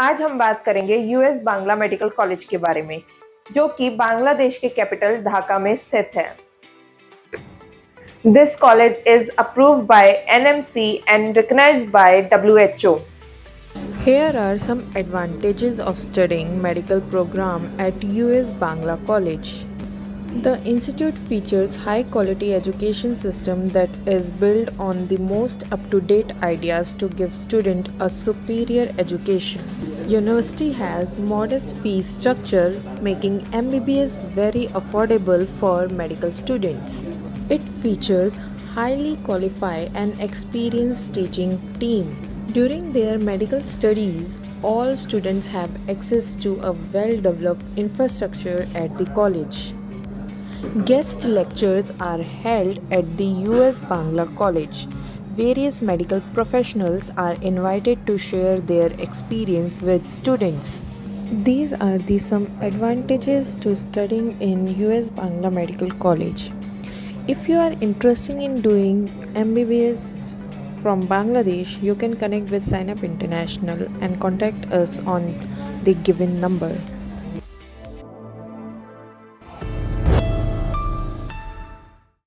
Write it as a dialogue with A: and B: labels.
A: आज हम बात करेंगे यूएस बांग्ला मेडिकल कॉलेज के बारे में, जो कि बांग्लादेश के कैपिटल ढाका में स्थित है। This college is approved by NMC and recognized by WHO.
B: Here are some advantages of studying medical program at US Bangla College. The institute features high quality education system that is built on the most up-to-date ideas to give student a superior education. University has modest fee structure, making MBBS very affordable for medical students. It features highly qualified and experienced teaching team. During their medical studies, all students have access to a well-developed infrastructure at the college. Guest lectures are held at the US Bangla College. Various medical professionals are invited to share their experience with students. These are some advantages to studying in US Bangla Medical College. If you are interested in doing MBBS from Bangladesh, you can connect with Sign Up International and contact us on the given number.